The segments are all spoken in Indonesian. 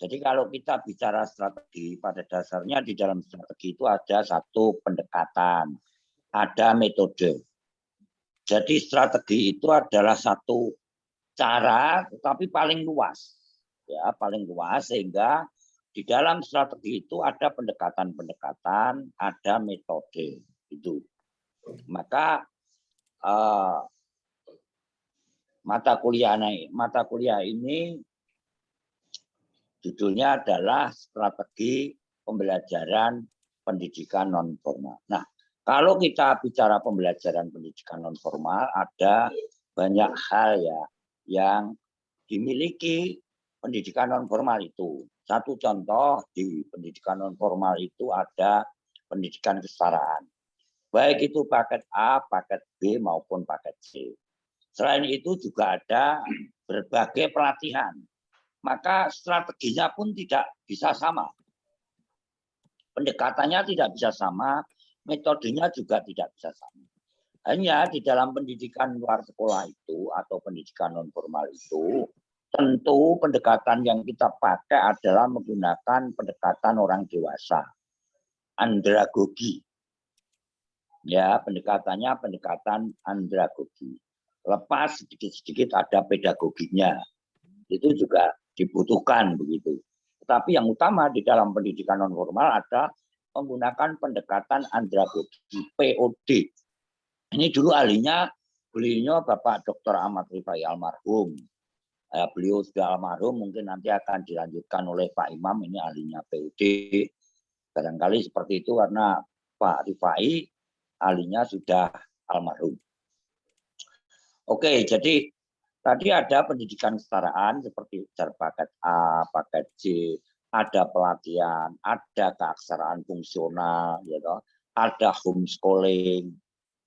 Jadi kalau kita bicara strategi, pada dasarnya di dalam strategi itu ada satu pendekatan, ada metode. Jadi strategi itu adalah satu cara, tetapi paling luas, ya paling luas, sehingga di dalam strategi itu ada pendekatan-pendekatan, ada metode itu. Maka mata kuliah ini judulnya adalah strategi pembelajaran pendidikan non formal. Nah, kalau kita bicara pembelajaran pendidikan non formal, ada banyak hal ya yang dimiliki pendidikan non formal itu. Satu contoh di pendidikan non formal itu ada pendidikan kesetaraan. Baik itu paket A, paket B maupun paket C. Selain itu juga ada berbagai pelatihan. Maka strateginya pun tidak bisa sama. Pendekatannya tidak bisa sama, metodenya juga tidak bisa sama. Hanya di dalam pendidikan luar sekolah itu atau pendidikan non formal itu, tentu pendekatan yang kita pakai adalah menggunakan pendekatan orang dewasa, andragogi. Ya, pendekatannya pendekatan andragogi. Lepas sedikit-sedikit ada pedagoginya. Itu juga dibutuhkan begitu. Tetapi yang utama di dalam pendidikan non formal ada menggunakan pendekatan andragogi, POD. Ini dulu ahlinya, beliau Bapak Dr. Ahmad Rifai almarhum. Beliau sudah almarhum, mungkin nanti akan dilanjutkan oleh Pak Imam, ini ahlinya POD. Barangkali seperti itu karena Pak Rifai ahlinya sudah almarhum. Oke, jadi tadi ada pendidikan kesetaraan seperti paket A, paket C, ada pelatihan, ada keaksaraan fungsional, gitu, ada homeschooling,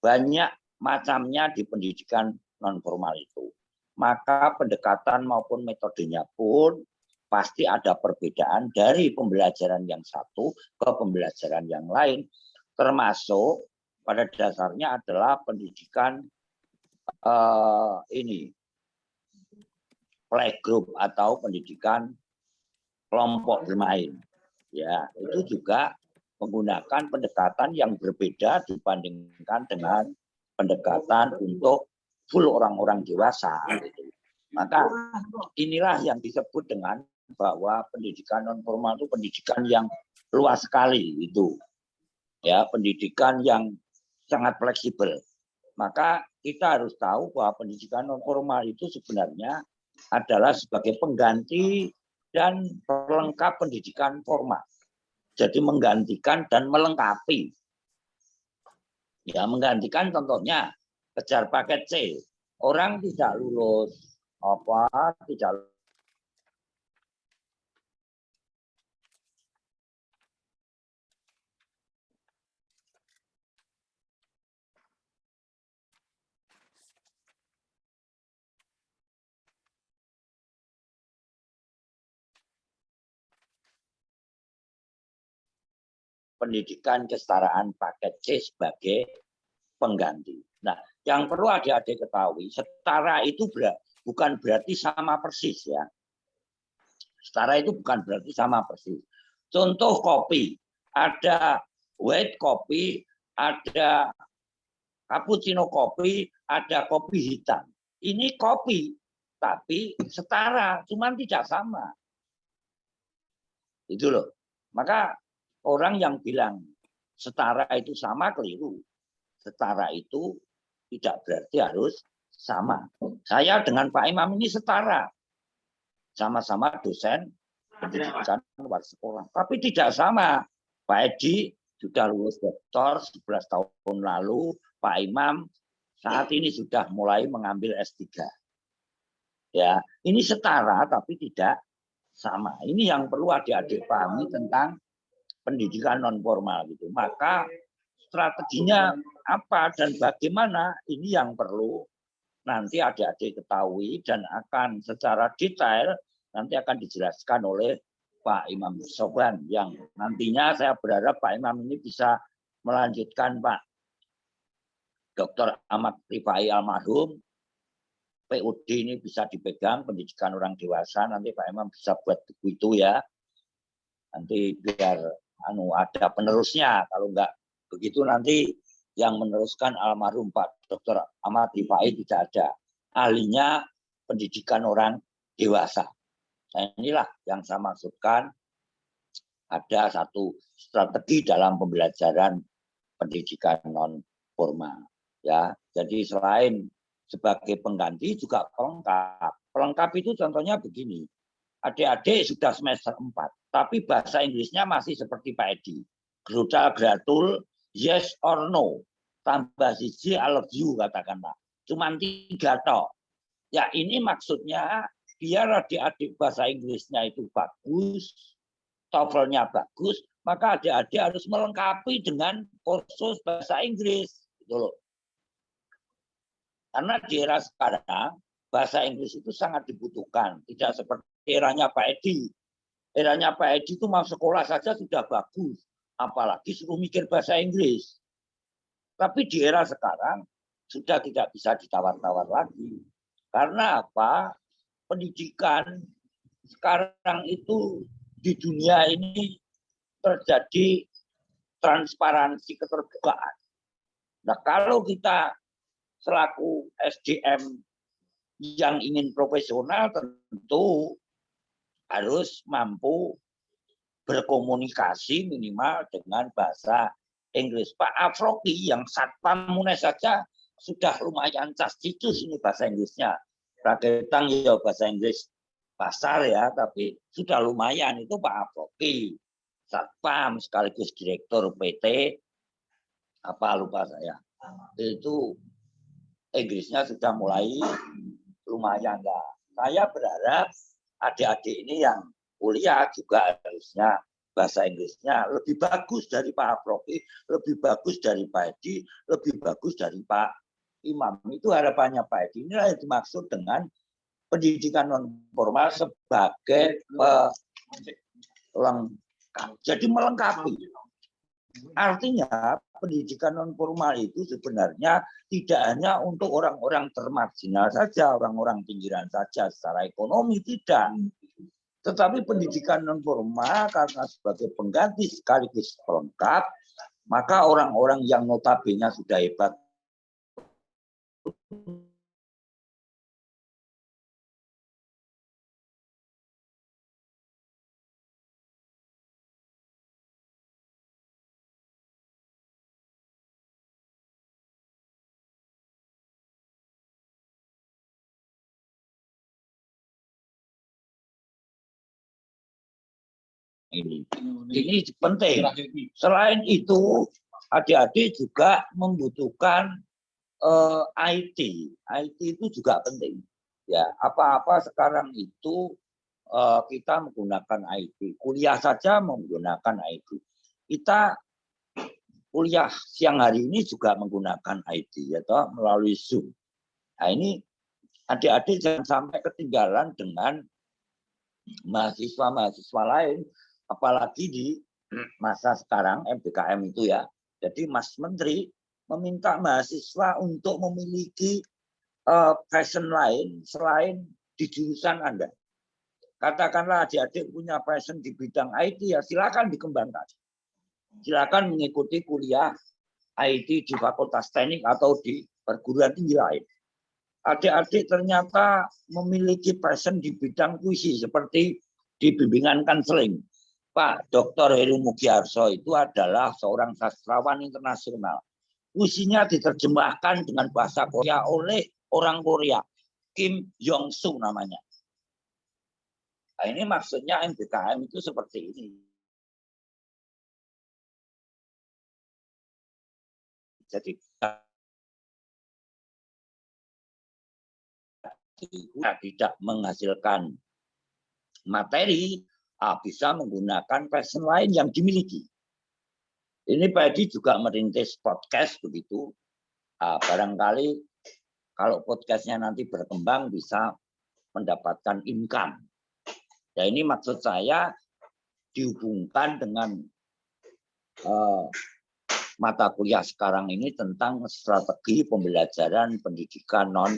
banyak macamnya di pendidikan non formal itu. Maka pendekatan maupun metodenya pun pasti ada perbedaan dari pembelajaran yang satu ke pembelajaran yang lain, termasuk pada dasarnya adalah pendidikan playgroup atau pendidikan kelompok bermain. Ya, itu juga menggunakan pendekatan yang berbeda dibandingkan dengan pendekatan untuk full orang-orang dewasa. Gitu. Maka inilah yang disebut dengan bahwa pendidikan non formal itu pendidikan yang luas sekali itu. Ya, pendidikan yang sangat fleksibel. Maka kita harus tahu bahwa pendidikan non formal itu sebenarnya adalah sebagai pengganti dan pelengkap pendidikan formal. Jadi menggantikan dan melengkapi. Ya, menggantikan contohnya kejar paket C. Orang tidak lulus tidak pendidikan kesetaraan paket C sebagai pengganti. Nah, yang perlu adik-adik ketahui, setara itu bukan berarti sama persis ya. Setara itu bukan berarti sama persis. Contoh kopi, ada white kopi, ada cappuccino kopi, ada kopi hitam. Ini kopi, tapi setara, cuman tidak sama. Itu loh. Maka orang yang bilang setara itu sama keliru. Setara itu tidak berarti harus sama. Saya dengan Pak Imam ini setara. Sama-sama dosen pendidikan luar sekolah. Tapi tidak sama. Pak Edi sudah lulus doktor 11 tahun lalu. Pak Imam saat ini sudah mulai mengambil S3. Ya, ini setara tapi tidak sama. Ini yang perlu adik-adik pahami tentang pendidikan non formal gitu. Maka strateginya apa dan bagaimana ini yang perlu nanti adik-adik ketahui dan akan secara detail nanti akan dijelaskan oleh Pak Imam Sobhan yang nantinya saya berharap Pak Imam ini bisa melanjutkan Pak Dr. Ahmad Rifai almarhum POD ini bisa dipegang, pendidikan orang dewasa, nanti Pak Imam bisa buat buku itu ya. Nanti biar ada penerusnya, kalau enggak begitu nanti yang meneruskan almarhum Pak Dr. Ahmad Rifai tidak ada. Ahlinya pendidikan orang dewasa. Nah, inilah yang saya maksudkan, ada satu strategi dalam pembelajaran pendidikan non formal ya. Jadi selain sebagai pengganti juga pelengkap. Pelengkap itu contohnya begini. Adik-adik sudah semester 4, tapi bahasa Inggrisnya masih seperti Pak Edi. Grodal gratul, yes or no. Tambah siji I love you katakanlah. Cuma 3 tok. Ya ini maksudnya biar adik-adik bahasa Inggrisnya itu bagus, TOEFL-nya bagus, maka adik-adik harus melengkapi dengan kursus bahasa Inggris. Gitu loh. Karena di era sekarang, bahasa Inggris itu sangat dibutuhkan. Tidak seperti eranya Pak Edi. Eranya Pak Edi itu mau sekolah saja sudah bagus. Apalagi suruh mikir bahasa Inggris. Tapi di era sekarang, sudah tidak bisa ditawar-tawar lagi. Karena apa? Pendidikan sekarang itu di dunia ini terjadi transparansi keterbukaan. Nah, kalau kita selaku SDM yang ingin profesional tentu harus mampu berkomunikasi minimal dengan bahasa Inggris. Pak Afroki yang satpam Munes saja sudah lumayan cascicus ini bahasa Inggrisnya. Raketang ya bahasa Inggris pasar ya, tapi sudah lumayan itu Pak Afroki. Satpam sekaligus direktur PT apa lupa saya. Itu Inggrisnya sudah mulai lumayan lah. Saya berharap adik-adik ini yang kuliah juga harusnya bahasa Inggrisnya lebih bagus dari Pak Afroki, lebih bagus dari Pak Edi, lebih bagus dari Pak Imam. Itu harapannya Pak Edi. Inilah yang dimaksud dengan pendidikan non formal sebagai pelengkap. Jadi melengkapi. Artinya pendidikan non formal itu sebenarnya tidak hanya untuk orang-orang termarginal saja, orang-orang pinggiran saja secara ekonomi, tidak. Tetapi pendidikan non formal karena sebagai pengganti sekaligus pelengkap, maka orang-orang yang notabene sudah hebat ini. Ini penting. Selain itu, adik-adik juga membutuhkan IT. IT itu juga penting. Ya, apa-apa sekarang itu kita menggunakan IT. Kuliah saja menggunakan IT. Kita kuliah siang hari ini juga menggunakan IT, atau melalui Zoom. Nah ini adik-adik jangan sampai ketinggalan dengan mahasiswa-mahasiswa lain, apalagi di masa sekarang MBKM itu ya. Jadi Mas Menteri meminta mahasiswa untuk memiliki passion lain selain di jurusan Anda. Katakanlah adik-adik punya passion di bidang IT, ya silakan dikembangkan. Silakan mengikuti kuliah IT di Fakultas Teknik atau di perguruan tinggi lain. Adik-adik ternyata memiliki passion di bidang puisi seperti di bimbingan konseling. Pak Dr. Heru Mugiarso itu adalah seorang sastrawan internasional. Puisinya diterjemahkan dengan bahasa Korea oleh orang Korea, Kim Yong Sung namanya. Nah, ini maksudnya MBKM itu seperti ini. Jadi tidak menghasilkan materi, bisa menggunakan passion lain yang dimiliki. Ini Pak Edi juga merintis podcast begitu. Barangkali kalau podcastnya nanti berkembang bisa mendapatkan income. Ya ini maksud saya dihubungkan dengan mata kuliah sekarang ini tentang strategi pembelajaran pendidikan non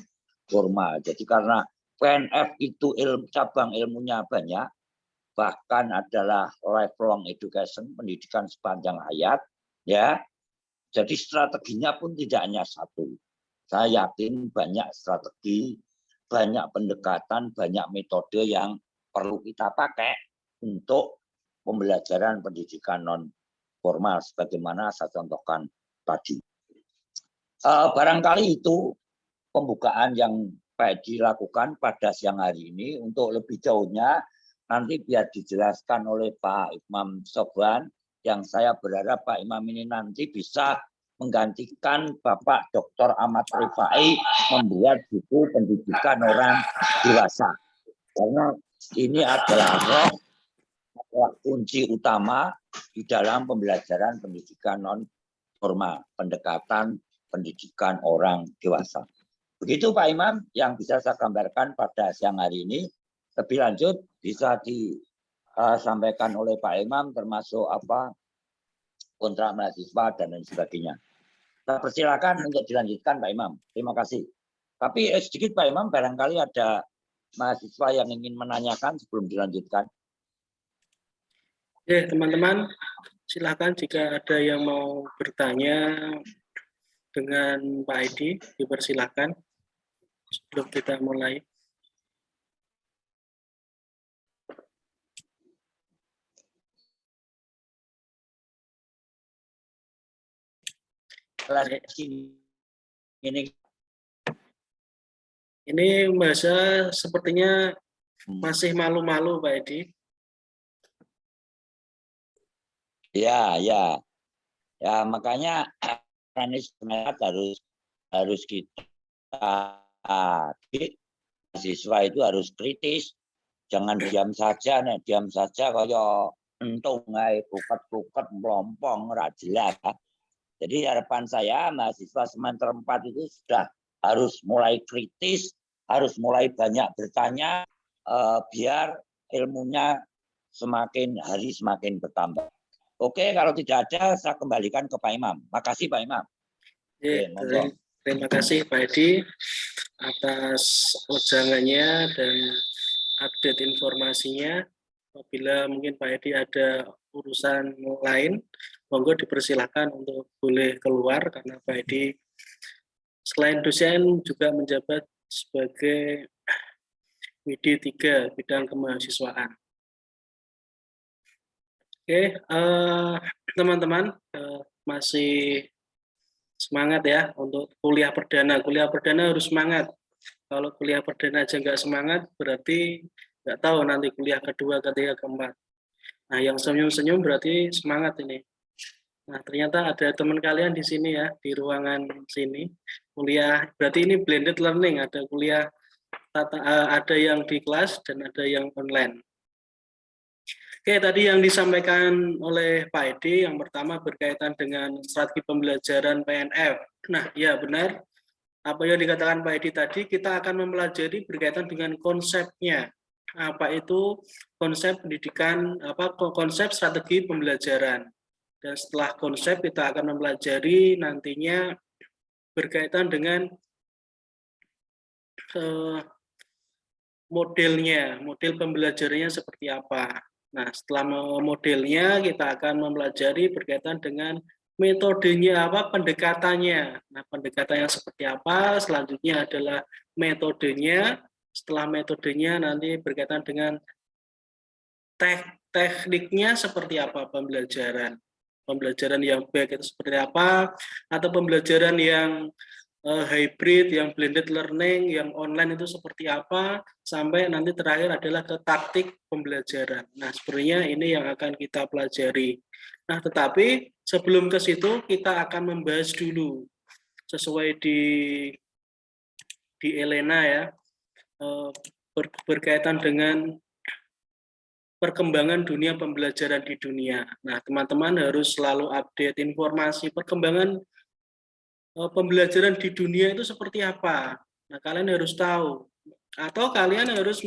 formal. Jadi karena PNF itu cabang ilmunya banyak, bahkan adalah lifelong education, pendidikan sepanjang hayat, ya. Jadi strateginya pun tidak hanya satu. Saya yakin banyak strategi, banyak pendekatan, banyak metode yang perlu kita pakai untuk pembelajaran pendidikan non formal sebagaimana saya contohkan tadi. Barangkali itu pembukaan yang Pak Edi lakukan pada siang hari ini. Untuk lebih jauhnya nanti biar dijelaskan oleh Pak Imam Sofwan, yang saya berharap Pak Imam ini nanti bisa menggantikan Bapak Dr. Ahmad Rifai membuat buku pendidikan orang dewasa. Karena ini adalah kunci utama di dalam pembelajaran pendidikan non formal, pendekatan pendidikan orang dewasa. Begitu Pak Imam yang bisa saya gambarkan pada siang hari ini. Lebih lanjut bisa disampaikan oleh Pak Imam termasuk apa kontrak mahasiswa dan lain sebagainya. Saya persilakan untuk dilanjutkan Pak Imam. Terima kasih. Tapi sedikit Pak Imam, barangkali ada mahasiswa yang ingin menanyakan sebelum dilanjutkan. Oke, teman-teman, silakan jika ada yang mau bertanya dengan Pak Edi, dipersilakan sebelum kita mulai. Ini bahasa sepertinya masih malu-malu Pak Edi. Ya, ya. Ya, makanya ini sebenarnya harus kita mahasiswa itu harus kritis. Jangan diam saja, nih diam saja kayak entung kuket-kuket melompong ora jelas. Jadi harapan saya mahasiswa semester 4 itu sudah harus mulai kritis, harus mulai banyak bertanya biar ilmunya semakin hari semakin bertambah. Oke, kalau tidak ada, saya kembalikan ke Pak Imam. Makasih Pak Imam. Terima kasih Pak Edi atas ujangannya dan update informasinya. Apabila mungkin Pak Edi ada urusan lain, monggo dipersilakan untuk boleh keluar karena Pak Edi selain dosen juga menjabat sebagai WD 3 bidang kemahasiswaan. Oke, teman-teman masih semangat ya untuk kuliah perdana. Kuliah perdana harus semangat. Kalau kuliah perdana aja nggak semangat, berarti nggak tahu nanti kuliah kedua, ketiga, keempat. Nah, yang senyum-senyum berarti semangat ini. Nah, ternyata ada teman kalian di sini ya, di ruangan sini. Kuliah, berarti ini blended learning, ada kuliah, ada yang di kelas dan ada yang online. Oke, tadi yang disampaikan oleh Pak Edi, yang pertama berkaitan dengan strategi pembelajaran PNF. Nah, ya benar, apa yang dikatakan Pak Edi tadi, kita akan mempelajari berkaitan dengan konsepnya. Apa itu konsep pendidikan, konsep strategi pembelajaran. Dan setelah konsep, kita akan mempelajari nantinya berkaitan dengan modelnya, model pembelajarannya seperti apa. Nah, setelah modelnya kita akan mempelajari berkaitan dengan metodenya apa, pendekatannya. Nah, pendekatannya seperti apa, selanjutnya adalah metodenya. Setelah metodenya nanti berkaitan dengan tekniknya seperti apa pembelajaran. Pembelajaran yang baik itu seperti apa, atau pembelajaran yang hybrid, yang blended learning, yang online itu seperti apa, sampai nanti terakhir adalah ke taktik pembelajaran. Nah, sebenarnya ini yang akan kita pelajari. Nah, tetapi sebelum ke situ, kita akan membahas dulu, sesuai di Elena ya, berkaitan dengan perkembangan dunia pembelajaran di dunia. Nah, teman-teman harus selalu update informasi perkembangan pembelajaran di dunia itu seperti apa. Nah, kalian harus tahu. Atau kalian harus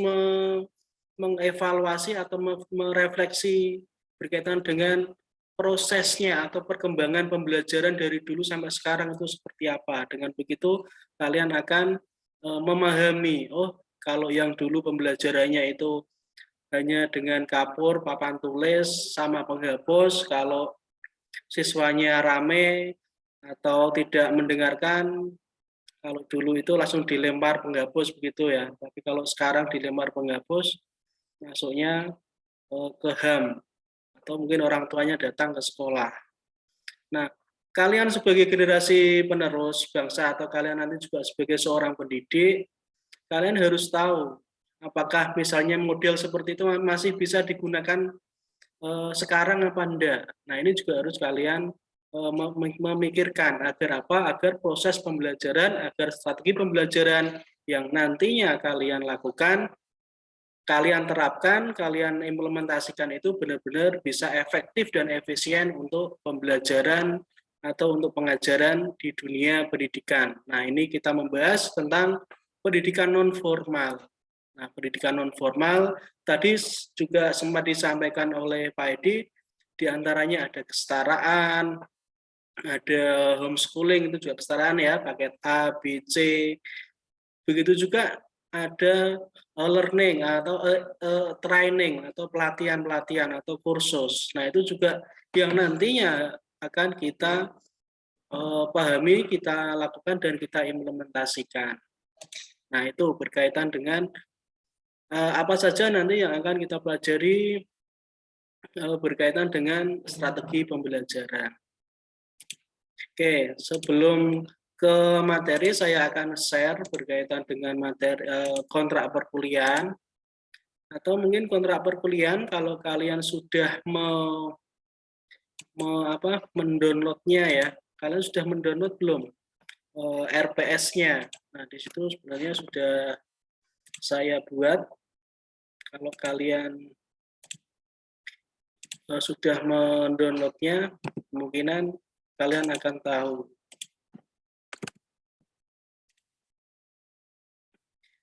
mengevaluasi atau merefleksi berkaitan dengan prosesnya atau perkembangan pembelajaran dari dulu sampai sekarang itu seperti apa. Dengan begitu, kalian akan memahami, oh kalau yang dulu pembelajarannya itu hanya dengan kapur, papan tulis, sama penghapus, kalau siswanya rame atau tidak mendengarkan, kalau dulu itu langsung dilempar penghapus begitu ya. Tapi kalau sekarang dilempar penghapus, masuknya ke HAM atau mungkin orang tuanya datang ke sekolah. Nah, kalian sebagai generasi penerus bangsa atau kalian nanti juga sebagai seorang pendidik, kalian harus tahu apakah misalnya model seperti itu masih bisa digunakan sekarang apa enggak. Nah, ini juga harus kalian memikirkan agar apa? Agar proses pembelajaran, agar strategi pembelajaran yang nantinya kalian lakukan, kalian terapkan, kalian implementasikan itu benar-benar bisa efektif dan efisien untuk pembelajaran atau untuk pengajaran di dunia pendidikan. Nah, ini kita membahas tentang pendidikan non formal. Nah, pendidikan non formal tadi juga sempat disampaikan oleh Pak Edi, diantaranya ada kesetaraan, ada homeschooling itu juga kesetaraan ya, paket A, B, C. Begitu juga ada learning atau training atau pelatihan-pelatihan atau kursus. Nah, itu juga yang nantinya akan kita pahami, kita lakukan dan kita implementasikan. Nah, itu berkaitan dengan apa saja nanti yang akan kita pelajari berkaitan dengan strategi pembelajaran. Oke, sebelum ke materi, saya akan share berkaitan dengan materi kontrak perkuliahan. Atau mungkin kontrak perkuliahan kalau kalian sudah mendownloadnya ya. Kalian sudah mendownload belum RPS-nya? Nah, di situ sebenarnya sudah saya buat. Kalau kalian sudah mendownloadnya, kemungkinan kalian akan tahu.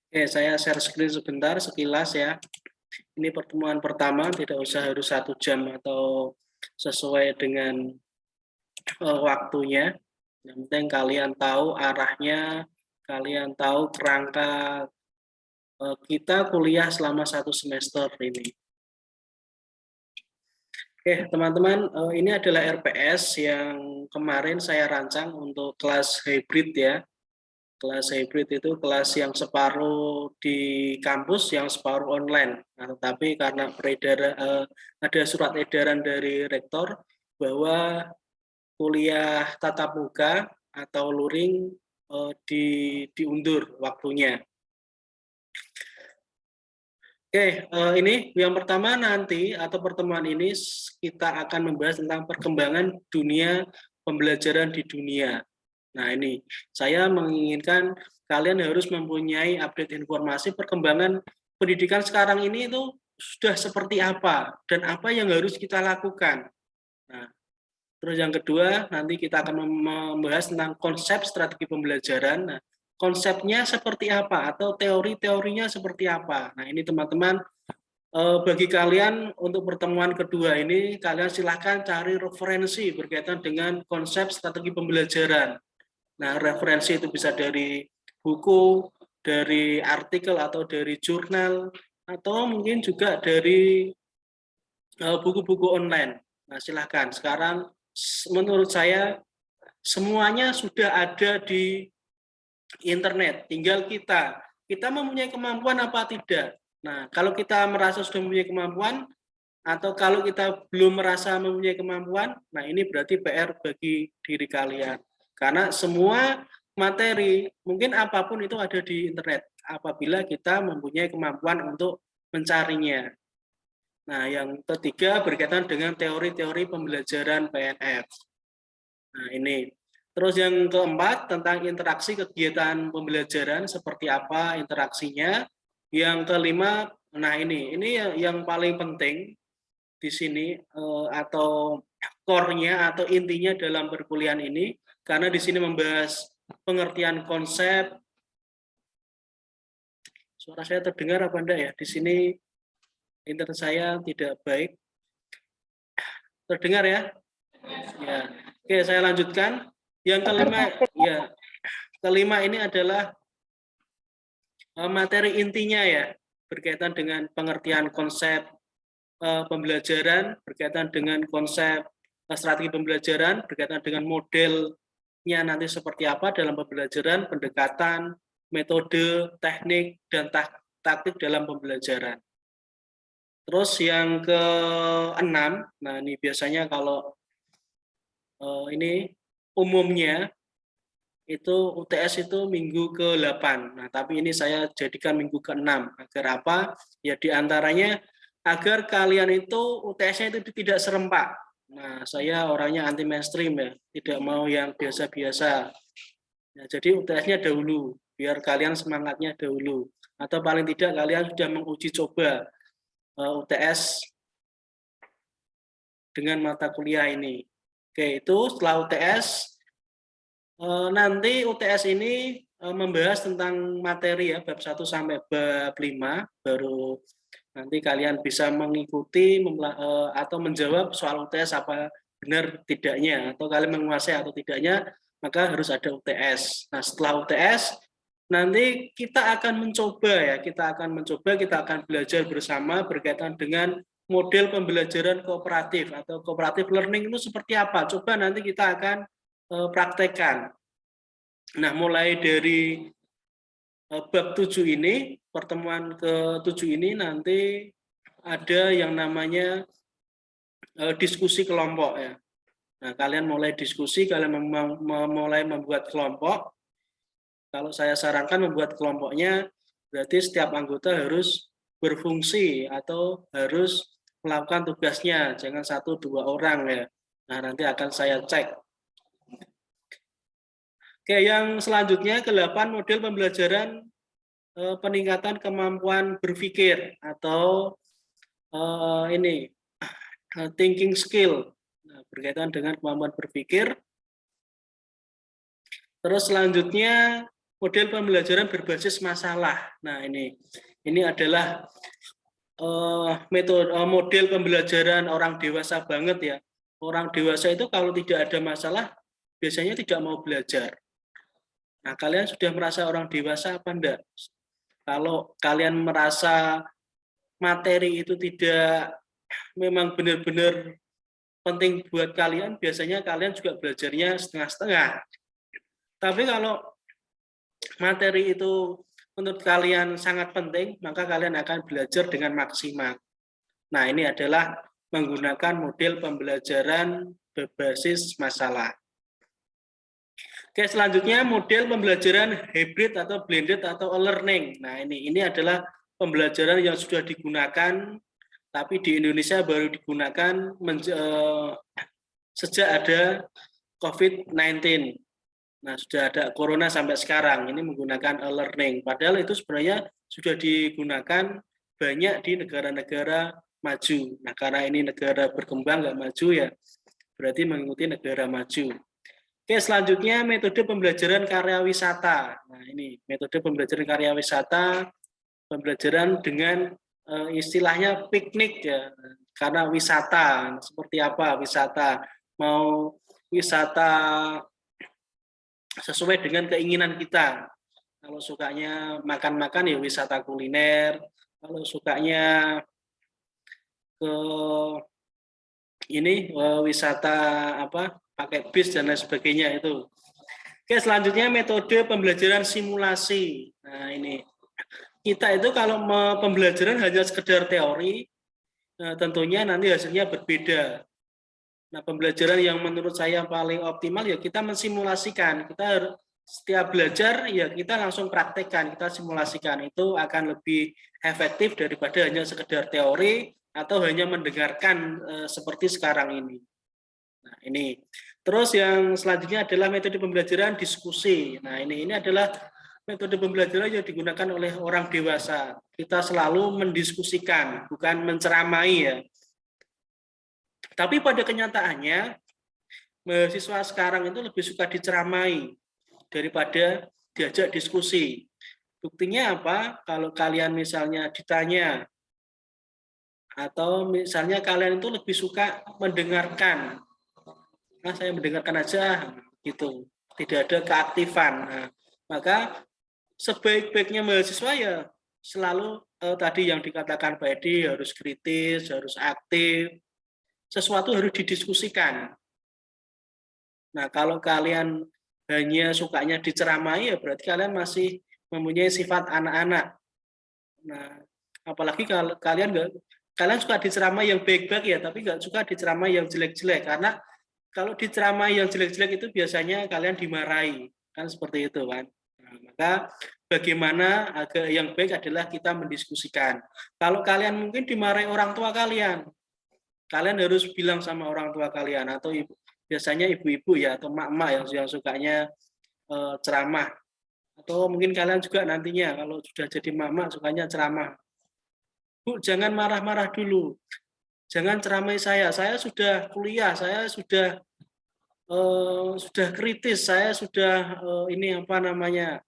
Oke, saya share screen sebentar, sekilas ya. Ini pertemuan pertama, tidak usah harus 1 jam atau sesuai dengan waktunya. Yang penting kalian tahu arahnya, kalian tahu kerangka kita kuliah selama 1 semester ini. Oke, teman-teman, ini adalah RPS yang kemarin saya rancang untuk kelas hybrid ya. Kelas hybrid itu kelas yang separuh di kampus, yang separuh online. Nah, tetapi karena ada surat edaran dari rektor bahwa kuliah tatap muka atau luring diundur waktunya. Oke, ini yang pertama nanti atau pertemuan ini kita akan membahas tentang perkembangan dunia pembelajaran di dunia. Nah, ini saya menginginkan kalian harus mempunyai update informasi perkembangan pendidikan sekarang ini itu sudah seperti apa dan apa yang harus kita lakukan. Nah, terus yang kedua nanti kita akan membahas tentang konsep strategi pembelajaran. Nah, konsepnya seperti apa atau teori-teorinya seperti apa. Nah, ini teman-teman bagi kalian untuk pertemuan kedua ini kalian silahkan cari referensi berkaitan dengan konsep strategi pembelajaran. Nah, referensi itu bisa dari buku, dari artikel atau dari jurnal, atau mungkin juga dari buku-buku online. Nah, silahkan. Sekarang menurut saya semuanya sudah ada di internet. Tinggal kita mempunyai kemampuan apa tidak. Nah, kalau kita merasa sudah mempunyai kemampuan, atau kalau kita belum merasa mempunyai kemampuan, nah ini berarti PR bagi diri kalian. Karena semua materi, mungkin apapun itu ada di internet, apabila kita mempunyai kemampuan untuk mencarinya. Nah, yang ketiga berkaitan dengan teori-teori pembelajaran PNF. Nah, ini. Terus yang keempat tentang interaksi kegiatan pembelajaran, seperti apa interaksinya. Yang kelima, nah ini yang paling penting di sini atau core-nya atau intinya dalam perkuliahan ini, karena di sini membahas pengertian konsep. Suara saya terdengar apa enggak ya? Di sini internet saya tidak baik. Terdengar ya? Ya. Oke, saya lanjutkan. Yang kelima ya, kelima ini adalah materi intinya ya, berkaitan dengan pengertian konsep pembelajaran, berkaitan dengan konsep strategi pembelajaran, berkaitan dengan modelnya nanti seperti apa dalam pembelajaran, pendekatan, metode, teknik, dan taktik dalam pembelajaran. Terus yang ke-6, nah ini biasanya kalau ini umumnya itu UTS itu minggu ke-8. Nah, tapi ini saya jadikan minggu ke-6. Agar apa? Ya diantaranya agar kalian itu UTS-nya itu tidak serempak. Nah, saya orangnya anti mainstream ya, tidak mau yang biasa-biasa. Nah, jadi UTS-nya dahulu, biar kalian semangatnya dahulu. Atau paling tidak kalian sudah menguji coba UTS dengan mata kuliah ini. Oke, itu setelah UTS, nanti UTS ini membahas tentang materi ya, bab 1 sampai bab 5, baru nanti kalian bisa mengikuti atau menjawab soal UTS apa benar tidaknya, atau kalian menguasai atau tidaknya, maka harus ada UTS. Nah, setelah UTS, nanti kita akan mencoba ya, kita akan belajar bersama berkaitan dengan model pembelajaran kooperatif atau cooperative learning itu seperti apa. Coba nanti kita akan praktekkan. Nah, mulai dari bab 7 ini, pertemuan ke-7 ini nanti ada yang namanya diskusi kelompok ya. Nah, kalian mulai diskusi, kalian mulai membuat kelompok. Kalau saya sarankan membuat kelompoknya, berarti setiap anggota harus berfungsi atau harus melakukan tugasnya, jangan 1-2 orang ya. Nah, nanti akan saya cek. Oke, yang selanjutnya ke-8 model pembelajaran peningkatan kemampuan berpikir atau ini thinking skill. Nah, berkaitan dengan kemampuan berpikir. Terus selanjutnya model pembelajaran berbasis masalah. Nah, ini adalah metode model pembelajaran orang dewasa banget ya. Orang dewasa itu kalau tidak ada masalah biasanya tidak mau belajar. Nah, kalian sudah merasa orang dewasa apa enggak? Kalau kalian merasa materi itu tidak memang benar-benar penting buat kalian, biasanya kalian juga belajarnya setengah-setengah. Tapi kalau materi itu menurut kalian sangat penting, maka kalian akan belajar dengan maksimal. Nah, ini adalah menggunakan model pembelajaran berbasis masalah. Oke, selanjutnya model pembelajaran hybrid atau blended atau e-learning. Nah, ini adalah pembelajaran yang sudah digunakan, tapi di Indonesia baru digunakan sejak ada COVID-19. Nah, sudah ada corona sampai sekarang, ini menggunakan e-learning. Padahal itu sebenarnya sudah digunakan banyak di negara-negara maju. Nah, karena ini negara berkembang, nggak maju ya, berarti mengikuti negara maju. Oke, selanjutnya metode pembelajaran karya wisata. Nah, ini metode pembelajaran karya wisata, pembelajaran dengan istilahnya piknik ya, karena wisata. Seperti apa wisata? Mau wisata sesuai dengan keinginan kita. Kalau sukanya makan-makan ya wisata kuliner. Kalau sukanya ke ini wisata apa? Pakai bis dan lain sebagainya itu. Oke, selanjutnya metode pembelajaran simulasi. Nah, ini kita itu kalau pembelajaran hanya sekedar teori, tentunya nanti hasilnya berbeda. Nah, pembelajaran yang menurut saya paling optimal ya kita mensimulasikan. Kita setiap belajar ya kita langsung praktekkan, kita simulasikan. Itu akan lebih efektif daripada hanya sekedar teori atau hanya mendengarkan seperti sekarang ini. Nah, ini. Terus yang selanjutnya adalah metode pembelajaran diskusi. Nah, ini adalah metode pembelajaran yang digunakan oleh orang dewasa. Kita selalu mendiskusikan, bukan menceramai ya. Tapi pada kenyataannya, mahasiswa sekarang itu lebih suka diceramai daripada diajak diskusi. Buktinya apa? Kalau kalian misalnya ditanya, atau misalnya kalian itu lebih suka mendengarkan. Nah, saya mendengarkan aja gitu, tidak ada keaktifan. Nah, maka sebaik-baiknya mahasiswa ya selalu tadi yang dikatakan Pak Edi, harus kritis, harus aktif, sesuatu harus didiskusikan. Nah, kalau kalian hanya sukanya diceramai, ya berarti kalian masih mempunyai sifat anak-anak. Nah, apalagi kalau kalian suka diceramai yang baik-baik ya, tapi nggak suka diceramai yang jelek-jelek. Karena kalau diceramai yang jelek-jelek itu biasanya kalian dimarahi, kan seperti itu kan. Nah, maka bagaimana agar yang baik adalah kita mendiskusikan. Kalau kalian mungkin dimarahi orang tua kalian harus bilang sama orang tua kalian atau biasanya ibu-ibu ya atau mak-mak yang sukanya ceramah, atau mungkin kalian juga nantinya kalau sudah jadi mak-mak sukanya ceramah. Bu, jangan marah-marah dulu, jangan ceramai saya sudah kuliah, saya sudah kritis, saya sudah ini apa namanya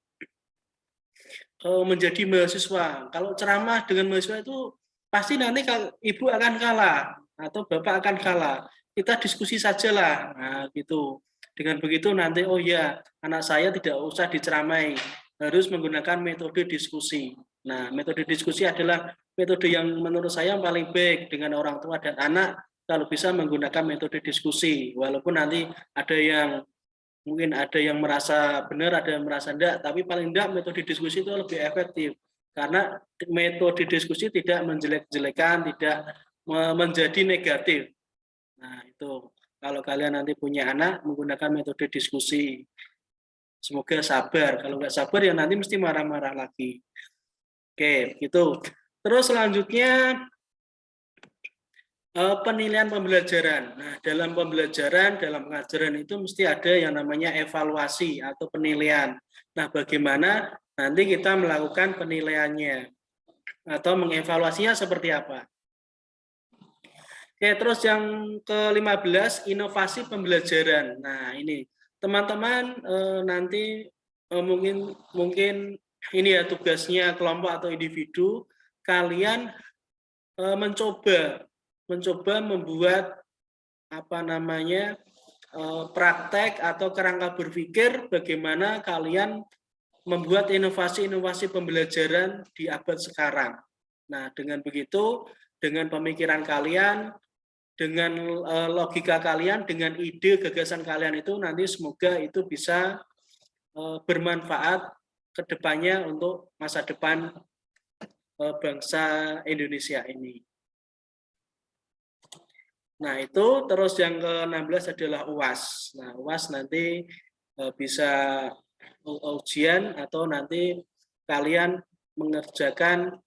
menjadi mahasiswa. Kalau ceramah dengan mahasiswa itu pasti nanti ibu akan kalah atau bapak akan kalah. Kita diskusi sajalah. Nah, gitu. Dengan begitu nanti oh ya, anak saya tidak usah diceramai, harus menggunakan metode diskusi. Nah, metode diskusi adalah metode yang menurut saya yang paling baik dengan orang tua dan anak kalau bisa menggunakan metode diskusi. Walaupun nanti mungkin ada yang merasa benar, ada yang merasa enggak, tapi paling enggak metode diskusi itu lebih efektif. Karena metode diskusi tidak menjelek-jelekan, tidak menjadi negatif. Nah, itu. Kalau kalian nanti punya anak, menggunakan metode diskusi. Semoga sabar. Kalau nggak sabar, ya nanti mesti marah-marah lagi. Oke, gitu. Terus selanjutnya, penilaian pembelajaran. Nah, dalam pembelajaran, dalam pengajaran itu mesti ada yang namanya evaluasi atau penilaian. Nah, bagaimana nanti kita melakukan penilaiannya atau mengevaluasinya seperti apa? Oke, terus yang ke-15, inovasi pembelajaran. Nah, ini teman-teman nanti mungkin ini ya tugasnya kelompok atau individu, kalian mencoba membuat apa namanya praktek atau kerangka berpikir bagaimana kalian membuat inovasi-inovasi pembelajaran di abad sekarang. Nah, dengan begitu, dengan pemikiran kalian, dengan logika kalian, dengan ide gagasan kalian itu nanti semoga itu bisa bermanfaat ke depannya untuk masa depan bangsa Indonesia ini. Nah, itu terus yang ke-16 adalah UAS. Nah, UAS nanti bisa ujian atau nanti kalian mengerjakan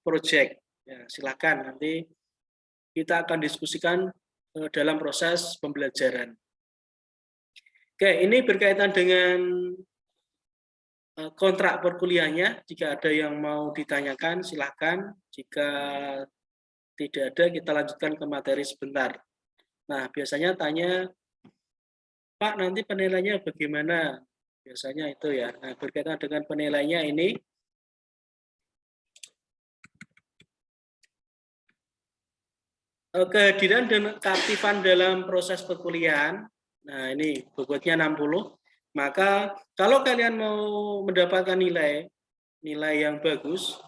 proyek. Ya, silakan nanti kita akan diskusikan dalam proses pembelajaran. Oke, ini berkaitan dengan kontrak perkuliahannya. Jika ada yang mau ditanyakan, silakan. Jika tidak ada, kita lanjutkan ke materi sebentar. Nah, biasanya tanya, Pak, nanti penilaiannya bagaimana? Biasanya itu ya. Nah, berkaitan dengan penilaiannya ini, kehadiran dan keaktifan dalam proses perkuliahan. Nah, ini bobotnya 60. Maka kalau kalian mau mendapatkan nilai yang bagus,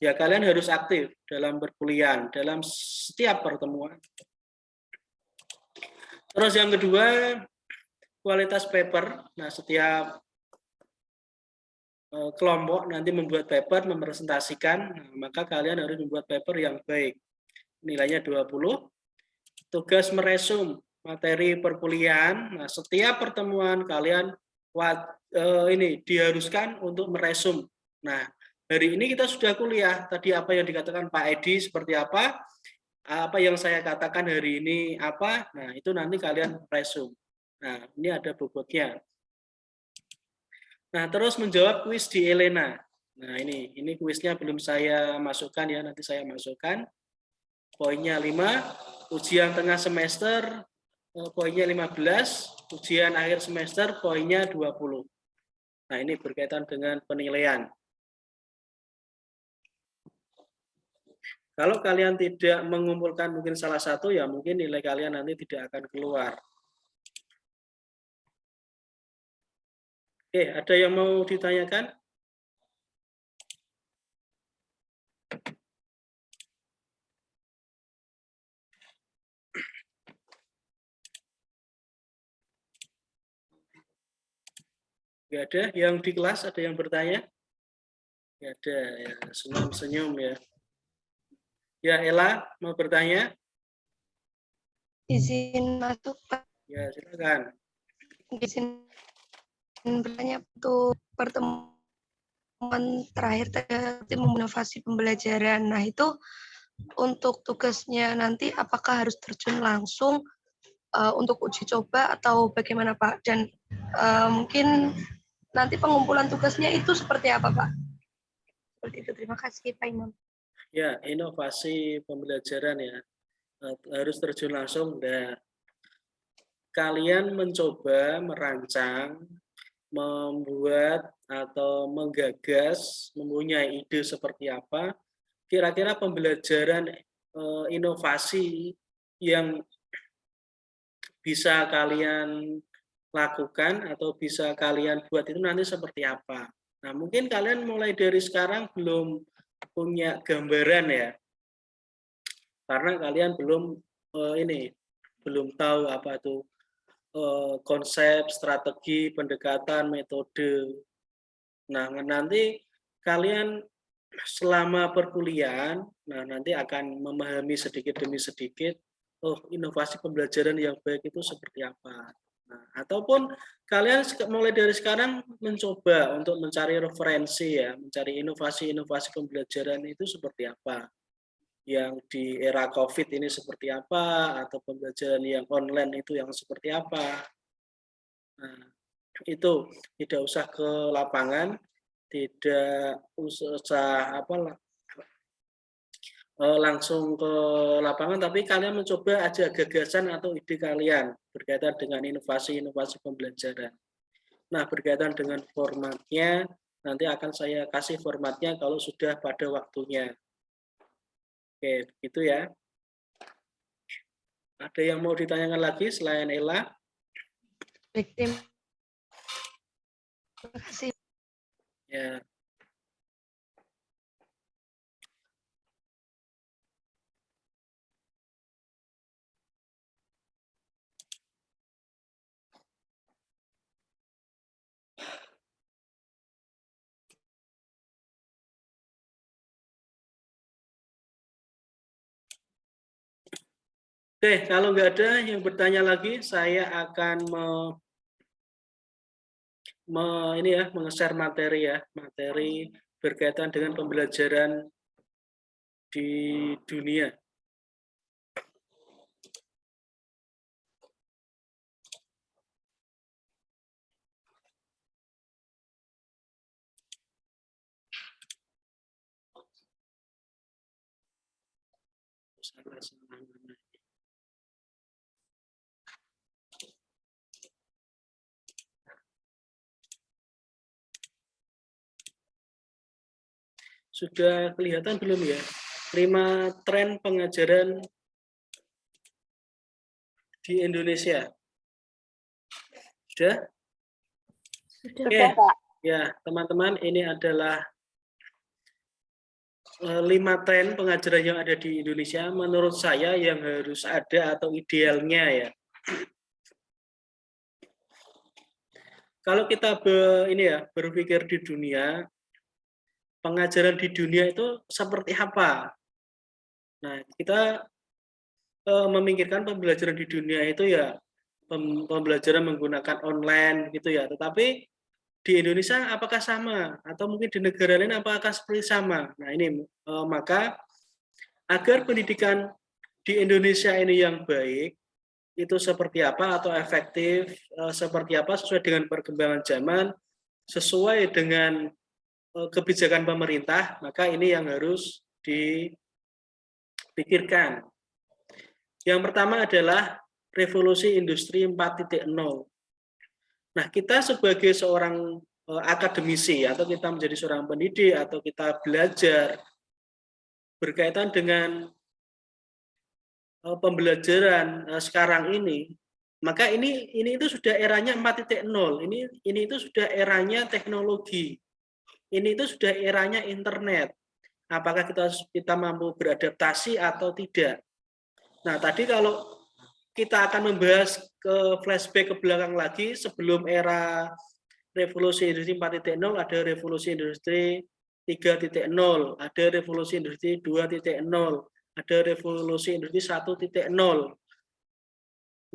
ya kalian harus aktif dalam perkuliahan, dalam setiap pertemuan. Terus yang kedua, kualitas paper. Nah, setiap kelompok nanti membuat paper, mempresentasikan, nah, maka kalian harus membuat paper yang baik. Nilainya 20. Tugas meresum materi perkuliahan. Nah, setiap pertemuan kalian ini diharuskan untuk meresum. Nah, hari ini kita sudah kuliah. Tadi apa yang dikatakan Pak Edi seperti apa yang saya katakan hari ini apa. Nah, itu nanti kalian resum. Nah, ini ada bobotnya. Nah, terus menjawab kuis di Elena. Nah, ini kuisnya belum saya masukkan ya, nanti saya masukkan. Poinnya 5, ujian tengah semester poinnya 15, ujian akhir semester poinnya 20. Nah, ini berkaitan dengan penilaian. Kalau kalian tidak mengumpulkan mungkin salah satu, ya mungkin nilai kalian nanti tidak akan keluar. Oke, ada yang mau ditanyakan? Nggak ada yang di kelas, ada yang bertanya? Nggak ada, ya senyum-senyum ya. Ya, Ella mau bertanya? Izin masuk, Pak. Ya, silakan. Izin bertanya untuk pertemuan terakhir tim inovasi pembelajaran. Nah, itu untuk tugasnya nanti apakah harus terjun langsung untuk uji coba atau bagaimana, Pak? Dan mungkin nanti pengumpulan tugasnya itu seperti apa, Pak? Seperti itu. Terima kasih, Pak Imam. Ya, inovasi pembelajaran ya. Harus terjun langsung. Nah, kalian mencoba merancang, membuat atau menggagas, mempunyai ide seperti apa, kira-kira pembelajaran inovasi yang bisa kalian lakukan atau bisa kalian buat itu nanti seperti apa. Nah, mungkin kalian mulai dari sekarang belum punya gambaran ya, karena kalian belum belum tahu apa itu konsep, strategi, pendekatan, metode. Nah, nanti kalian selama perkuliahan, nah nanti akan memahami sedikit demi sedikit, oh inovasi pembelajaran yang baik itu seperti apa. Nah, ataupun kalian mulai dari sekarang mencoba untuk mencari referensi ya, mencari inovasi-inovasi pembelajaran itu seperti apa. Yang di era COVID ini seperti apa, atau pembelajaran yang online itu yang seperti apa. Nah, itu tidak usah ke lapangan, tidak usah langsung ke lapangan, tapi kalian mencoba aja gagasan atau ide kalian berkaitan dengan inovasi-inovasi pembelajaran. Nah, berkaitan dengan formatnya, nanti akan saya kasih formatnya kalau sudah pada waktunya. Oke, begitu ya. Ada yang mau ditanyakan lagi selain Ella? Baik, terima kasih. Ya. Oke, kalau nggak ada yang bertanya lagi, saya akan menge-share materi ya, materi berkaitan dengan pembelajaran di dunia. Sudah kelihatan belum ya? 5 tren pengajaran di Indonesia. Sudah? Sudah, Oke. Pak. Ya, teman-teman, ini adalah 5 tren pengajaran yang ada di Indonesia. Menurut saya yang harus ada atau idealnya ya. Kalau kita berpikir di dunia, pengajaran di dunia itu seperti apa? Nah, kita memikirkan pembelajaran di dunia itu ya pembelajaran menggunakan online gitu ya. Tetapi di Indonesia apakah sama? Atau mungkin di negara lain apakah seperti sama? Nah, ini maka agar pendidikan di Indonesia ini yang baik, itu seperti apa atau efektif, seperti apa sesuai dengan perkembangan zaman, sesuai dengan kebijakan pemerintah, maka ini yang harus dipikirkan. Yang pertama adalah revolusi industri 4.0. Nah, kita sebagai seorang akademisi atau kita menjadi seorang pendidik atau kita belajar berkaitan dengan pembelajaran sekarang ini, maka ini itu sudah eranya 4.0. Ini itu sudah eranya teknologi. Ini itu sudah eranya internet. apakah kita mampu beradaptasi atau tidak. Nah, tadi kalau kita akan membahas ke flashback ke belakang lagi, sebelum era revolusi industri 4.0, ada revolusi industri 3.0, ada revolusi industri 2.0, ada revolusi industri 1.0.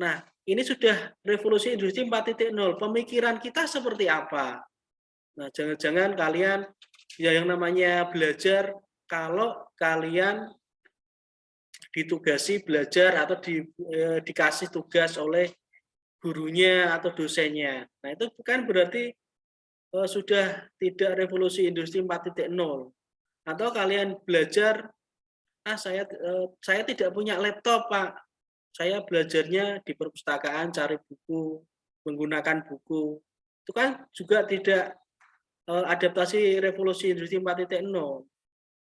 Nah, ini sudah revolusi industri 4.0. Pemikiran kita seperti apa? Nah, jangan-jangan kalian ya yang namanya belajar, kalau kalian ditugasi belajar atau dikasih tugas oleh gurunya atau dosennya. Nah, itu bukan berarti sudah tidak revolusi industri 4.0. Atau kalian belajar, saya tidak punya laptop, Pak. Saya belajarnya di perpustakaan, cari buku, menggunakan buku. Itu kan juga tidak adaptasi revolusi industri 4.0.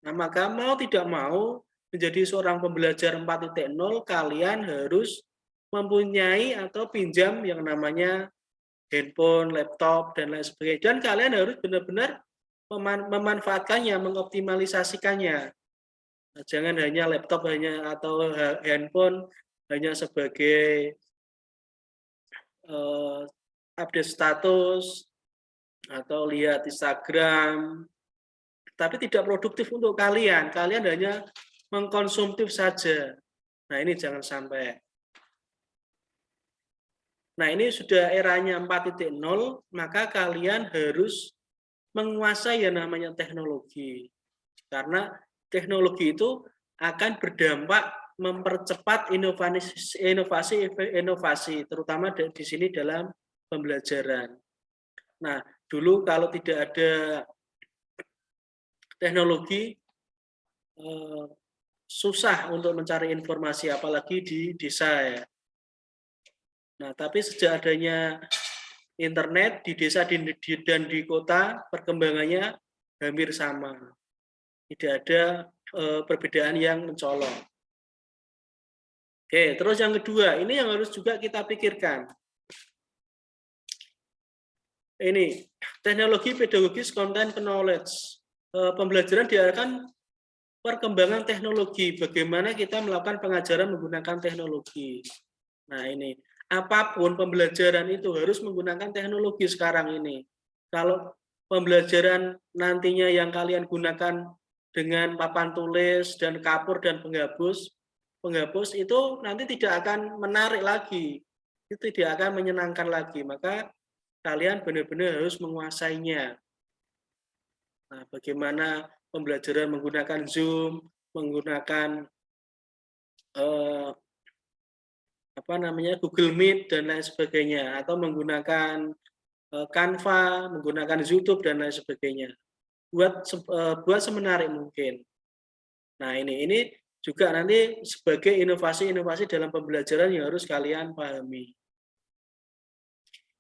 Nah, maka mau tidak mau menjadi seorang pembelajar 4.0, kalian harus mempunyai atau pinjam yang namanya handphone, laptop, dan lain sebagainya. Dan kalian harus benar-benar memanfaatkannya, mengoptimalisasikannya. Nah, jangan hanya laptop atau handphone hanya sebagai update status atau lihat Instagram, tapi tidak produktif untuk kalian. Kalian hanya mengkonsumtif saja. Nah, ini jangan sampai. Nah, ini sudah eranya 4.0, maka kalian harus menguasai yang namanya teknologi. Karena teknologi itu akan berdampak mempercepat inovasi, terutama di sini dalam pembelajaran. Nah, dulu kalau tidak ada teknologi, susah untuk mencari informasi, apalagi di desa ya. Nah, tapi sejak adanya internet di desa dan di kota, perkembangannya hampir sama. Tidak ada perbedaan yang mencolok. Oke, terus yang kedua, ini yang harus juga kita pikirkan. Ini, teknologi pedagogis content knowledge. Pembelajaran diarahkan perkembangan teknologi, bagaimana kita melakukan pengajaran menggunakan teknologi. Nah, ini, apapun pembelajaran itu harus menggunakan teknologi sekarang ini. Kalau pembelajaran nantinya yang kalian gunakan dengan papan tulis dan kapur dan penghapus itu nanti tidak akan menarik lagi, itu tidak akan menyenangkan lagi. Maka kalian benar-benar harus menguasainya. Nah, bagaimana pembelajaran menggunakan Zoom, menggunakan Google Meet dan lain sebagainya, atau menggunakan Canva, menggunakan YouTube dan lain sebagainya. Buat semenarik mungkin. Nah, ini juga nanti sebagai inovasi-inovasi dalam pembelajaran yang harus kalian pahami.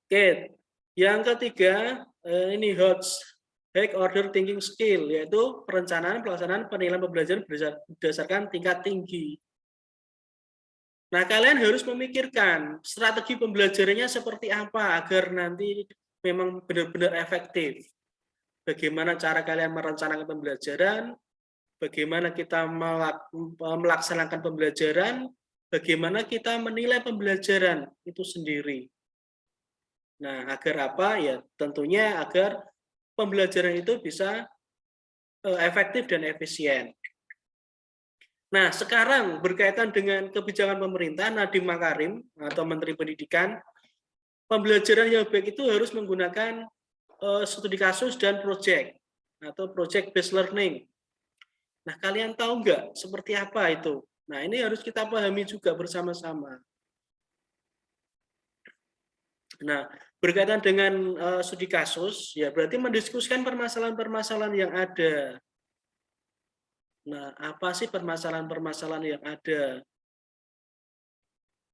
Oke, yang ketiga ini high order thinking skill, yaitu perencanaan, pelaksanaan, penilaian pembelajaran berdasarkan tingkat tinggi. Nah, kalian harus memikirkan strategi pembelajarannya seperti apa agar nanti memang benar-benar efektif. Bagaimana cara kalian merencanakan pembelajaran, bagaimana kita melaksanakan pembelajaran, bagaimana kita menilai pembelajaran itu sendiri. Nah, agar apa? Ya, tentunya agar pembelajaran itu bisa efektif dan efisien. Nah, sekarang berkaitan dengan kebijakan pemerintah, Nadiem Makarim atau Menteri Pendidikan, pembelajaran yang baik itu harus menggunakan studi kasus dan proyek atau project based learning. Nah, kalian tahu nggak seperti apa itu? Nah, ini harus kita pahami juga bersama-sama. Nah, berkaitan dengan studi kasus, ya berarti mendiskusikan permasalahan-permasalahan yang ada. Nah, apa sih permasalahan-permasalahan yang ada?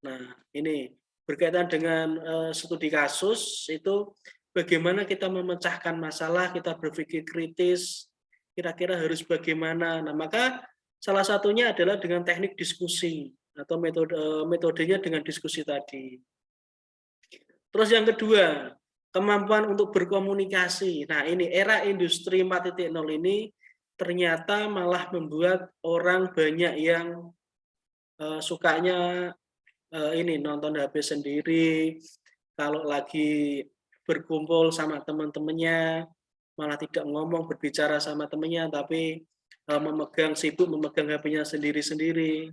Nah, ini berkaitan dengan studi kasus, itu bagaimana kita memecahkan masalah, kita berpikir kritis, kira-kira harus bagaimana. Nah, maka salah satunya adalah dengan teknik diskusi atau metodenya dengan diskusi tadi. Terus yang kedua, kemampuan untuk berkomunikasi. Nah, ini era industri 4.0 ini ternyata malah membuat orang banyak yang sukanya ini nonton HP sendiri, kalau lagi berkumpul sama teman-temannya malah tidak ngomong, berbicara sama temannya, tapi sibuk memegang HP-nya sendiri-sendiri.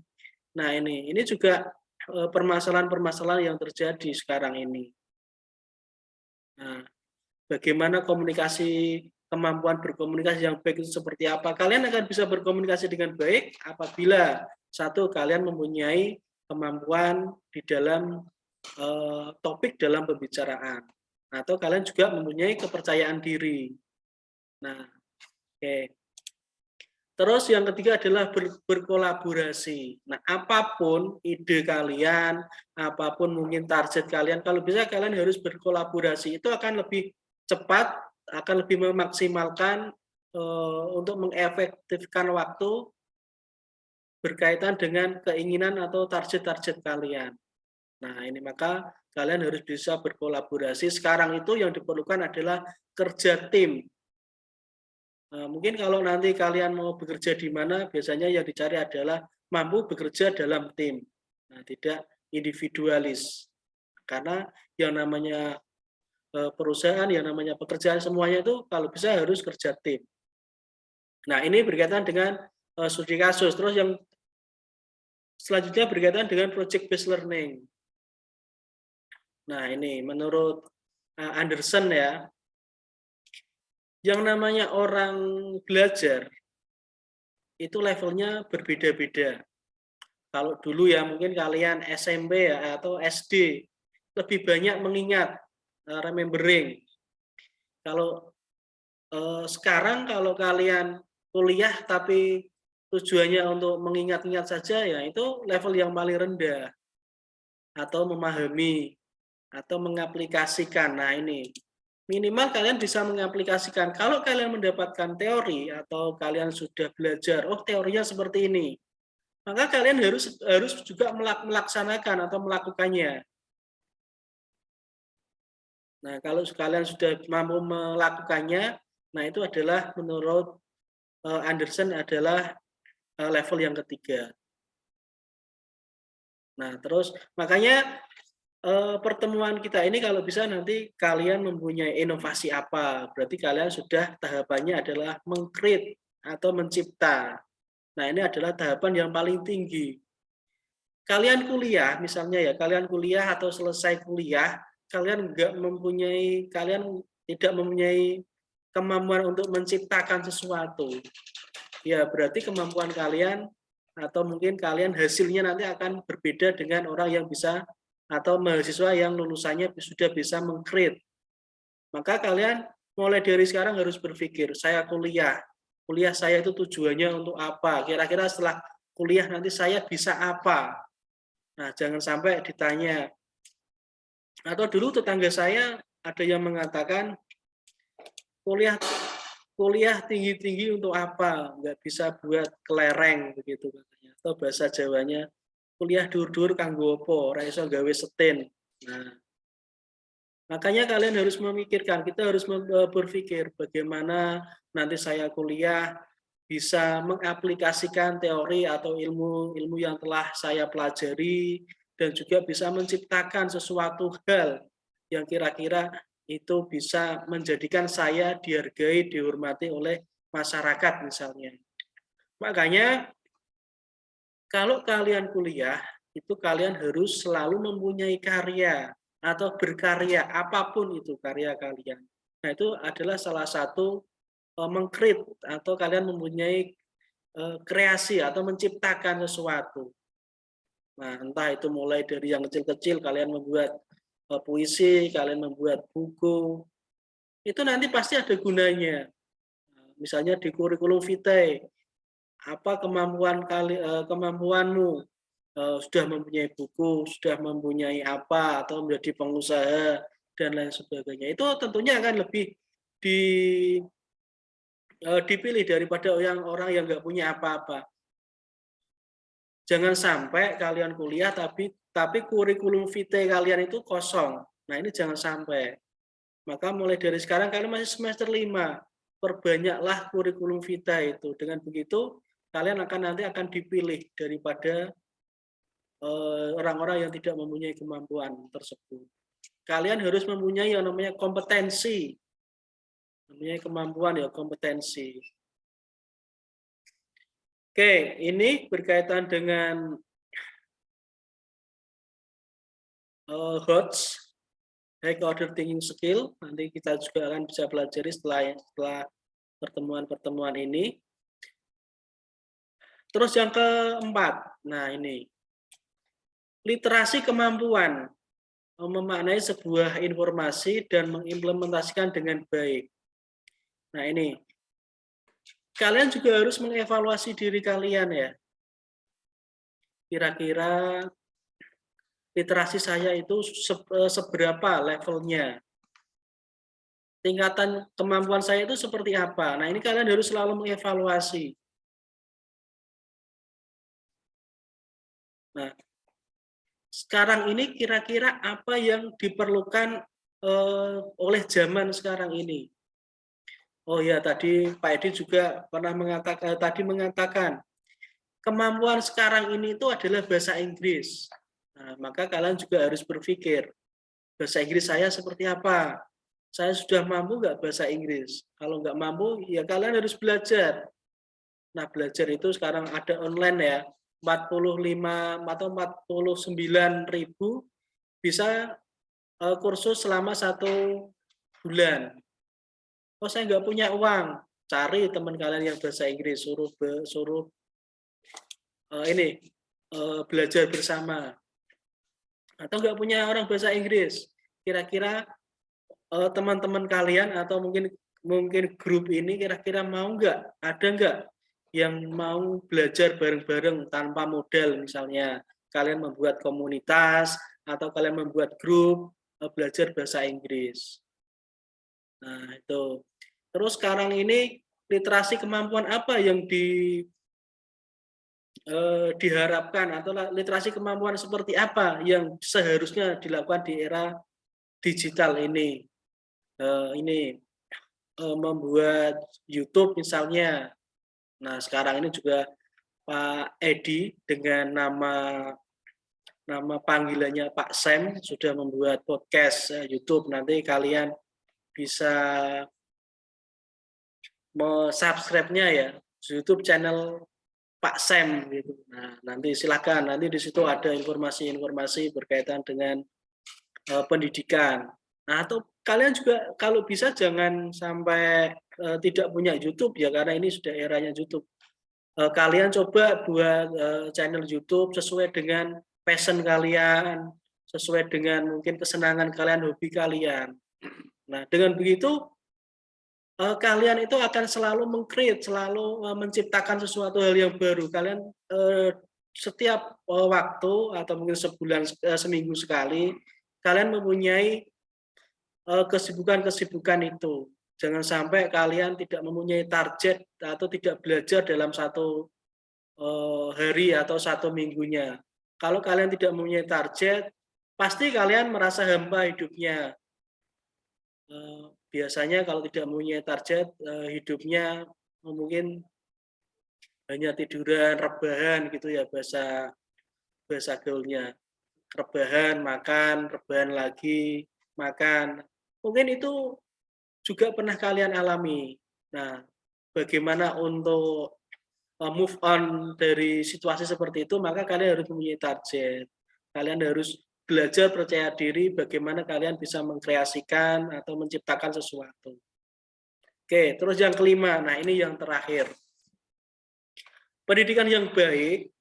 Nah ini juga permasalahan-permasalahan yang terjadi sekarang ini. Nah, bagaimana kemampuan berkomunikasi yang baik itu seperti apa? Kalian akan bisa berkomunikasi dengan baik apabila satu, kalian mempunyai kemampuan di dalam topik dalam pembicaraan, atau kalian juga mempunyai kepercayaan diri. Nah, oke. Terus yang ketiga adalah berkolaborasi. Nah, apapun ide kalian, apapun mungkin target kalian, kalau bisa kalian harus berkolaborasi. Itu akan lebih cepat, akan lebih memaksimalkan untuk mengefektifkan waktu berkaitan dengan keinginan atau target-target kalian. Nah, ini maka kalian harus bisa berkolaborasi. Sekarang itu yang diperlukan adalah kerja tim. Mungkin kalau nanti kalian mau bekerja di mana, biasanya yang dicari adalah mampu bekerja dalam tim. Nah, tidak individualis. Karena yang namanya perusahaan, yang namanya pekerjaan semuanya itu kalau bisa harus kerja tim. Nah, ini berkaitan dengan studi kasus. Terus yang selanjutnya berkaitan dengan project based learning. Nah, ini menurut Anderson ya, yang namanya orang belajar itu levelnya berbeda-beda. Kalau dulu ya mungkin kalian SMP ya atau SD lebih banyak mengingat, remembering. Kalau sekarang kalau kalian kuliah tapi tujuannya untuk mengingat-ingat saja, ya itu level yang paling rendah. Atau memahami atau mengaplikasikan. Nah, ini minimal kalian bisa mengaplikasikan. Kalau kalian mendapatkan teori atau kalian sudah belajar, oh teorinya seperti ini, maka kalian harus juga melaksanakan atau melakukannya. Nah, kalau kalian sudah mampu melakukannya, nah itu adalah menurut Anderson adalah level yang ketiga. Nah, terus makanya pertemuan kita ini kalau bisa nanti kalian mempunyai inovasi apa, berarti kalian sudah tahapannya adalah meng-create atau mencipta. Nah, ini adalah tahapan yang paling tinggi. Kalian kuliah, misalnya ya, kalian kuliah atau selesai kuliah, kalian tidak mempunyai kemampuan untuk menciptakan sesuatu. Ya, berarti kemampuan kalian atau mungkin kalian hasilnya nanti akan berbeda dengan orang yang bisa atau mahasiswa yang lulusannya sudah bisa meng-create. Maka kalian mulai dari sekarang harus berpikir, saya kuliah saya itu tujuannya untuk apa? Kira-kira setelah kuliah nanti saya bisa apa? Nah, jangan sampai ditanya. Atau dulu tetangga saya ada yang mengatakan, kuliah tinggi-tinggi untuk apa? Nggak bisa buat kelereng begitu katanya. Atau bahasa Jawanya, kuliah dur-dur kanggo opo, ora iso gawe seten. Nah, makanya kalian harus memikirkan, kita harus berpikir bagaimana nanti saya kuliah bisa mengaplikasikan teori atau ilmu yang telah saya pelajari dan juga bisa menciptakan sesuatu hal yang kira-kira itu bisa menjadikan saya dihargai, dihormati oleh masyarakat misalnya. Makanya kalau kalian kuliah, itu kalian harus selalu mempunyai karya atau berkarya, apapun itu karya kalian. Nah, itu adalah salah satu meng-create atau kalian mempunyai kreasi atau menciptakan sesuatu. Nah, entah itu mulai dari yang kecil-kecil, kalian membuat puisi, kalian membuat buku, itu nanti pasti ada gunanya. Misalnya di kurikulum vitae, apa kemampuanmu, sudah mempunyai buku, sudah mempunyai apa, atau menjadi pengusaha, dan lain sebagainya. Itu tentunya akan lebih dipilih daripada orang yang nggak punya apa-apa. Jangan sampai kalian kuliah tapi kurikulum vitae kalian itu kosong. Nah, ini jangan sampai. Maka mulai dari sekarang kalian masih semester 5. perbanyaklah kurikulum vitae itu. Dengan begitu kalian nanti akan dipilih daripada orang-orang yang tidak mempunyai kemampuan tersebut. Kalian harus mempunyai yang namanya kompetensi, namanya kemampuan ya, kompetensi. Oke, ini berkaitan dengan HOTS, High Order Thinking Skill. Nanti kita juga akan bisa pelajari setelah pertemuan-pertemuan ini. Terus yang keempat, nah ini literasi kemampuan memaknai sebuah informasi dan mengimplementasikan dengan baik. Nah ini, kalian juga harus mengevaluasi diri kalian ya. Kira-kira literasi saya itu seberapa levelnya. Tingkatan kemampuan saya itu seperti apa. Nah ini kalian harus selalu mengevaluasi. Nah, sekarang ini kira-kira apa yang diperlukan oleh zaman sekarang ini? Oh ya, tadi Pak Edi juga pernah mengatakan kemampuan sekarang ini itu adalah bahasa Inggris. Nah, maka kalian juga harus berpikir, bahasa Inggris saya seperti apa? Saya sudah mampu nggak bahasa Inggris? Kalau nggak mampu, ya kalian harus belajar. Nah, belajar itu sekarang ada online ya, 45 atau 49.000 bisa kursus selama 1 bulan. Oh, saya nggak punya uang, cari teman kalian yang bahasa Inggris, suruh belajar bersama. Atau nggak punya orang bahasa Inggris, kira-kira teman-teman kalian atau mungkin grup ini kira-kira mau nggak, ada nggak yang mau belajar bareng-bareng tanpa modal, misalnya kalian membuat komunitas atau kalian membuat grup belajar bahasa Inggris. Nah itu. Terus sekarang ini literasi kemampuan apa yang diharapkan atau literasi kemampuan seperti apa yang seharusnya dilakukan di era digital ini? Membuat YouTube misalnya. Nah, sekarang ini juga Pak Edi dengan nama panggilannya Pak Sam sudah membuat podcast YouTube. Nanti kalian bisa subscribe-nya ya, YouTube channel Pak Sam gitu. Nah, nanti silakan, nanti di situ ada informasi-informasi berkaitan dengan pendidikan. Nah, atau kalian juga kalau bisa jangan sampai tidak punya YouTube ya, karena ini sudah eranya YouTube. Kalian coba buat channel YouTube sesuai dengan passion kalian, sesuai dengan mungkin kesenangan kalian, hobi kalian. Nah, dengan begitu kalian itu akan selalu meng-create, selalu menciptakan sesuatu hal yang baru. Kalian setiap waktu atau mungkin sebulan, seminggu sekali, kalian mempunyai kesibukan-kesibukan itu. Jangan sampai kalian tidak mempunyai target atau tidak belajar dalam satu hari atau satu minggunya. Kalau kalian tidak mempunyai target, pasti kalian merasa hampa hidupnya. Biasanya kalau tidak mempunyai target, hidupnya mungkin hanya tiduran, rebahan gitu ya, bahasa gaulnya. Rebahan, makan, rebahan lagi, makan. Mungkin itu juga pernah kalian alami. Nah, bagaimana untuk move on dari situasi seperti itu, maka kalian harus mempunyai target. Kalian harus belajar percaya diri bagaimana kalian bisa mengkreasikan atau menciptakan sesuatu. Oke, terus yang kelima, nah ini yang terakhir. Pendidikan yang baik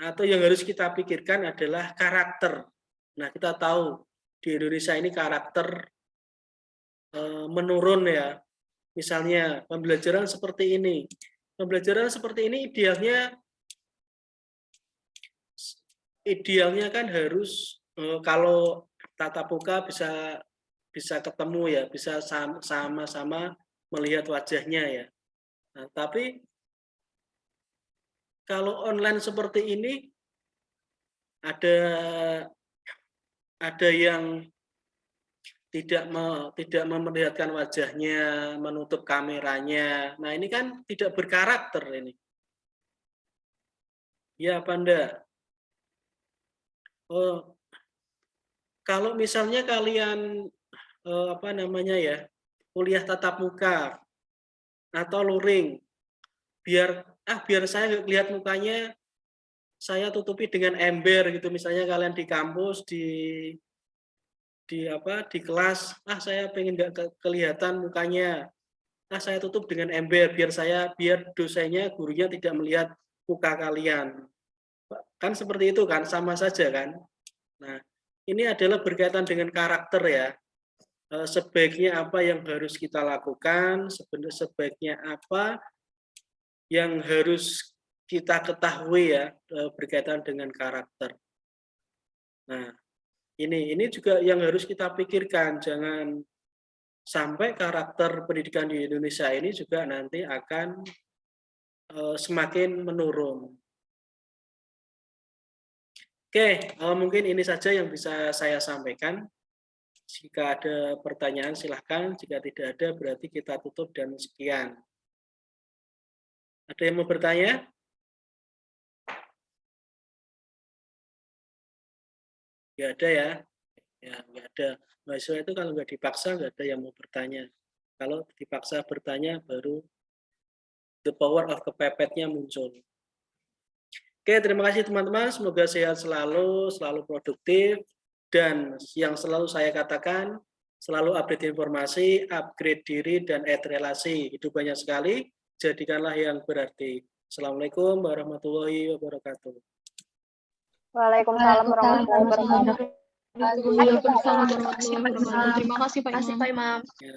atau yang harus kita pikirkan adalah karakter. Nah, kita tahu di Indonesia ini karakter menurun ya. Misalnya pembelajaran seperti ini. Pembelajaran seperti ini idealnya kan harus kalau tatap muka bisa ketemu ya, bisa sama-sama melihat wajahnya ya. Nah, tapi kalau online seperti ini ada yang tidak memperlihatkan wajahnya, menutup kameranya. Nah, ini kan tidak berkarakter ini. Ya apa enggak? Oh, kalau misalnya kalian apa namanya ya, kuliah tatap muka atau luring, biar saya nggak lihat mukanya, saya tutupi dengan ember gitu. Misalnya kalian di kampus, di kelas, saya pengen nggak kelihatan mukanya, saya tutup dengan ember biar dosennya, gurunya tidak melihat muka kalian. Kan seperti itu kan, sama saja kan. Nah, ini adalah berkaitan dengan karakter ya. Sebaiknya apa yang harus kita lakukan, sebaiknya apa yang harus kita ketahui ya, berkaitan dengan karakter. Nah, ini juga yang harus kita pikirkan, jangan sampai karakter pendidikan di Indonesia ini juga nanti akan semakin menurun. Oke, mungkin ini saja yang bisa saya sampaikan. Jika ada pertanyaan silahkan, jika tidak ada berarti kita tutup dan sekian. Ada yang mau bertanya? Nggak ada ya? Ya, nggak ada. Mahasiswa itu kalau nggak dipaksa, nggak ada yang mau bertanya. Kalau dipaksa bertanya, baru the power of kepepetnya muncul. Oke, terima kasih teman-teman. Semoga sehat selalu, selalu produktif. Dan yang selalu saya katakan, selalu update informasi, upgrade diri, dan add relasi. Itu banyak sekali, jadikanlah yang berarti. Assalamualaikum warahmatullahi wabarakatuh. Waalaikumsalam warahmatullahi wabarakatuh. Waalaikumsalam warahmatullahi wabarakatuh. Terima kasih Pak Imam. Ya.